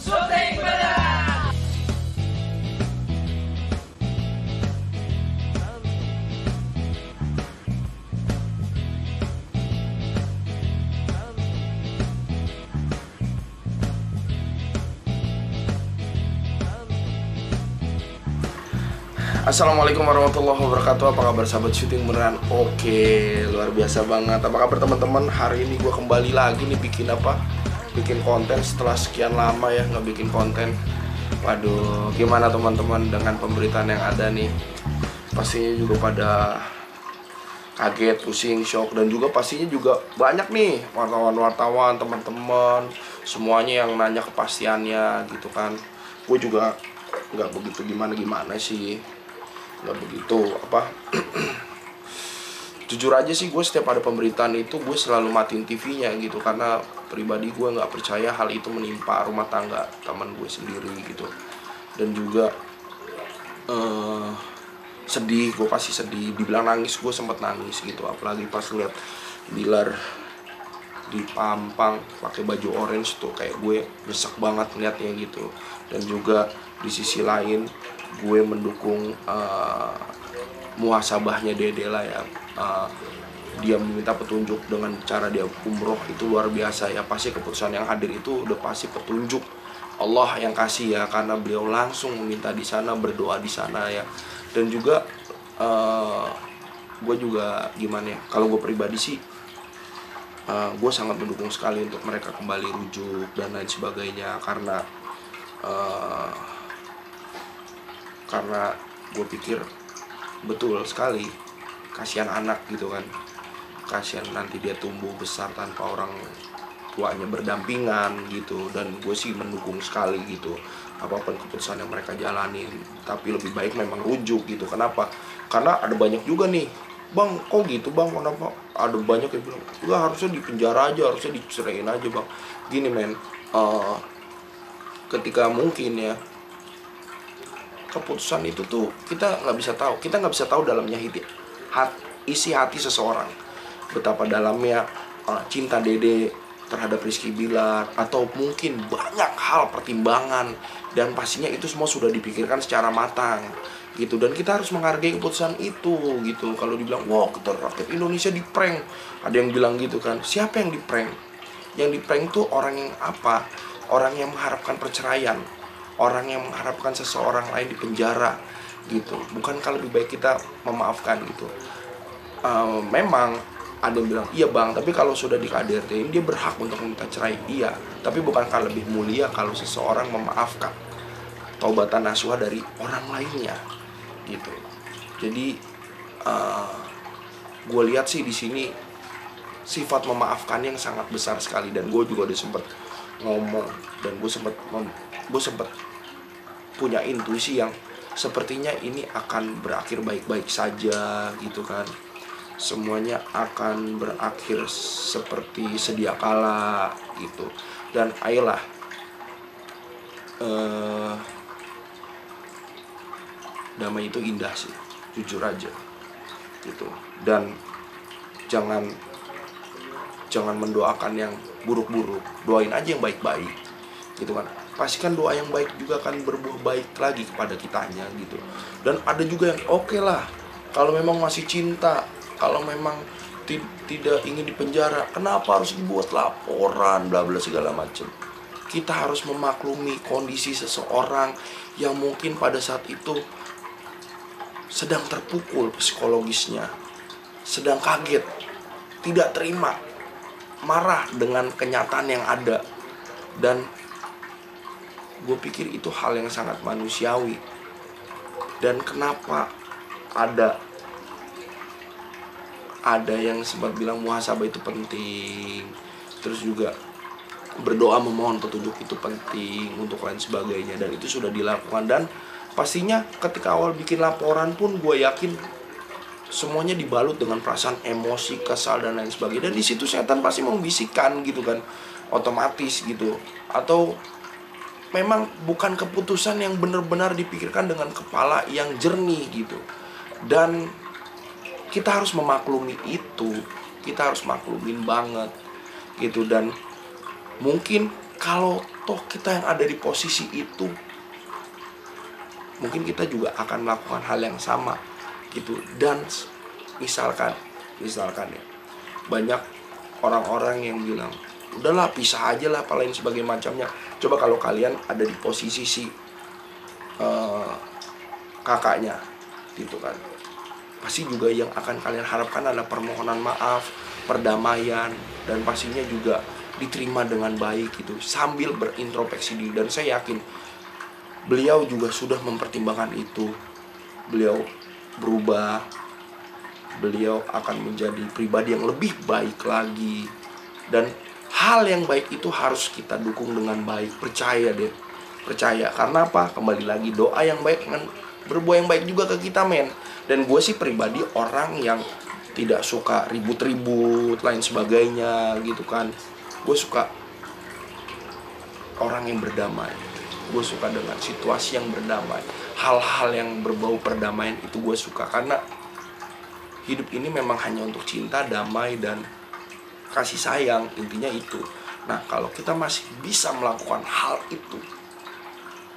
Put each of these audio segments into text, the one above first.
Syuting berat. Assalamualaikum warahmatullahi wabarakatuh. Apa kabar sahabat syuting beneran? Oke, luar biasa banget. Apa kabar teman-teman? Hari ini gue kembali lagi nih bikin konten setelah sekian lama ya nggak bikin konten. Waduh, gimana teman-teman dengan pemberitaan yang ada nih? Pastinya juga pada kaget, pusing, shock, dan juga pastinya juga banyak nih wartawan-wartawan, teman-teman semuanya yang nanya kepastiannya gitu kan. Gue juga nggak begitu gimana sih, nggak begitu jujur aja sih, gue setiap ada pemberitaan itu gue selalu matiin TV-nya gitu, karena pribadi gue nggak percaya hal itu menimpa rumah tangga teman gue sendiri gitu. Dan juga sedih, gue pasti sedih. Dibilang nangis, gue sempet nangis gitu, apalagi pas lihat Bilar dipampang pakai baju orange tuh, kayak gue nyesek banget ngeliatnya gitu. Dan juga di sisi lain gue mendukung muhasabahnya Dede lah ya. Dia meminta petunjuk dengan cara dia umroh, itu luar biasa ya. Pasti keputusan yang hadir itu udah pasti petunjuk Allah yang kasih ya, karena beliau langsung meminta di sana, berdoa di sana ya. Dan juga gue juga gimana ya, kalau gue pribadi sih gue sangat mendukung sekali untuk mereka kembali rujuk dan lain sebagainya, karena gue pikir betul sekali kasihan anak gitu kan, kasihan nanti dia tumbuh besar tanpa orang tuanya berdampingan gitu. Dan gue sih mendukung sekali gitu apapun keputusan yang mereka jalanin, tapi lebih baik memang rujuk gitu. Kenapa? Karena ada banyak juga nih, bang kok gitu bang, kenapa? Ada banyak yang bilang enggak, harusnya di penjara aja, harusnya diceraiin aja bang. Gini men, ketika mungkin ya keputusan itu tuh kita nggak bisa tahu dalamnya isi hati seseorang, betapa dalamnya cinta Dede terhadap Rizky Bilar, atau mungkin banyak hal pertimbangan, dan pastinya itu semua sudah dipikirkan secara matang gitu. Dan kita harus menghargai keputusan itu gitu. Kalau dibilang wah kita rakyat Indonesia di prank, ada yang bilang gitu kan. Siapa yang di prank? Yang di prank tuh orang yang orang yang mengharapkan perceraian, orang yang mengharapkan seseorang lain di penjara gitu. Bukankah lebih baik kita memaafkan gitu? Memang ada yang bilang iya bang, tapi kalau sudah di KDRT dia berhak untuk meminta cerai. Iya, tapi bukankah lebih mulia kalau seseorang memaafkan, taubatan nasuha dari orang lainnya gitu. Jadi gue lihat sih di sini sifat memaafkan yang sangat besar sekali. Dan gue juga udah sempet ngomong, dan gue sempet punya intuisi yang sepertinya ini akan berakhir baik-baik saja gitu kan. Semuanya akan berakhir seperti sedia kala gitu. Dan ayolah, damai itu indah sih, jujur aja gitu. Dan jangan mendoakan yang buruk-buruk, doain aja yang baik-baik gitu kan. Pastikan doa yang baik juga akan berbuah baik lagi kepada kitanya gitu. Dan ada juga yang oke lah, kalau memang masih cinta, kalau memang tidak ingin dipenjara, kenapa harus dibuat laporan bla bla segala macam. Kita harus memaklumi kondisi seseorang yang mungkin pada saat itu sedang terpukul psikologisnya, sedang kaget, tidak terima, marah dengan kenyataan yang ada. Dan gue pikir itu hal yang sangat manusiawi. Dan kenapa ada yang sempat bilang muhasabah itu penting, terus juga berdoa memohon petunjuk itu penting untuk lain sebagainya, dan itu sudah dilakukan. Dan pastinya ketika awal bikin laporan pun gue yakin semuanya dibalut dengan perasaan emosi, kesal dan lain sebagainya. Dan di situ setan pasti membisikkan gitu kan, otomatis gitu. Atau memang bukan keputusan yang benar-benar dipikirkan dengan kepala yang jernih gitu. Dan kita harus memaklumi itu, kita harus maklumin banget gitu. Dan mungkin kalau toh kita yang ada di posisi itu, mungkin kita juga akan melakukan hal yang sama gitu. Dan misalkan ya, banyak orang-orang yang bilang, udahlah pisah aja lah, apa lain sebagai macamnya. Coba kalau kalian ada di posisi si kakaknya gitu kan, pasti juga yang akan kalian harapkan adalah permohonan maaf, perdamaian, dan pastinya juga diterima dengan baik gitu, sambil berintrospeksi diri. Dan saya yakin beliau juga sudah mempertimbangkan itu. Beliau berubah, beliau akan menjadi pribadi yang lebih baik lagi. Dan hal yang baik itu harus kita dukung dengan baik. Percaya deh, percaya. Karena apa? Kembali lagi, doa yang baik kan berbuah yang baik juga ke kita, men. Dan gue sih pribadi orang yang tidak suka ribut-ribut lain sebagainya gitu kan. Gue suka orang yang berdamai. Gue suka dengan situasi yang berdamai. Hal-hal yang berbau perdamaian itu gue suka. Karena hidup ini memang hanya untuk cinta, damai, dan kasih sayang. Intinya itu. Nah, kalau kita masih bisa melakukan hal itu,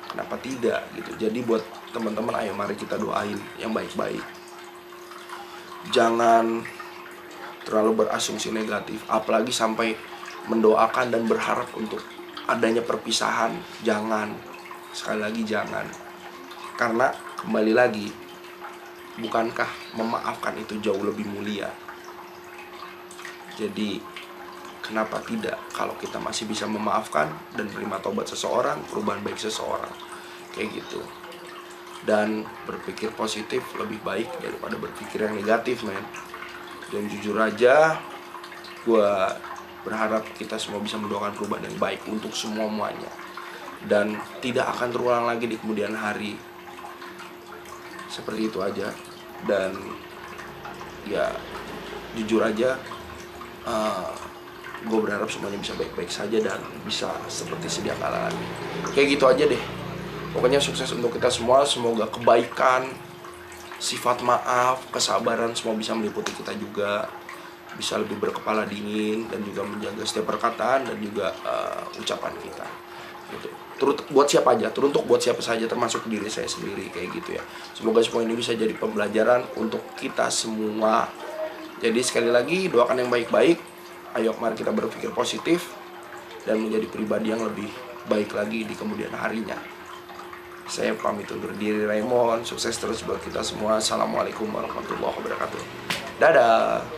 kenapa tidak gitu. Jadi buat teman-teman, ayo mari kita doain yang baik-baik. Jangan terlalu berasumsi negatif, apalagi sampai mendoakan dan berharap untuk adanya perpisahan. Jangan, sekali lagi jangan. Karena kembali lagi, bukankah memaafkan itu jauh lebih mulia? Jadi kenapa tidak kalau kita masih bisa memaafkan dan menerima tobat seseorang, perubahan baik seseorang, kayak gitu. Dan berpikir positif lebih baik daripada berpikir yang negatif, men. Dan jujur aja, gue berharap kita semua bisa mendoakan perubahan yang baik untuk semuanya, dan tidak akan terulang lagi di kemudian hari. Seperti itu aja. Dan ya jujur aja, gue berharap semuanya bisa baik-baik saja dan bisa seperti sedia kala lagi. Kayak gitu aja deh. Pokoknya sukses untuk kita semua. Semoga kebaikan, sifat maaf, kesabaran semua bisa meliputi kita juga. Bisa lebih berkepala dingin dan juga menjaga setiap perkataan dan juga ucapan kita gitu. Buat siapa aja, teruntuk buat siapa saja, termasuk diri saya sendiri, kayak gitu ya. Semoga semua ini bisa jadi pembelajaran untuk kita semua. Jadi sekali lagi, doakan yang baik-baik. Ayo mari kita berpikir positif dan menjadi pribadi yang lebih baik lagi di kemudian harinya. Saya pamit undur diri, Raymond. Sukses terus buat kita semua. Assalamualaikum warahmatullahi wabarakatuh. Dadah.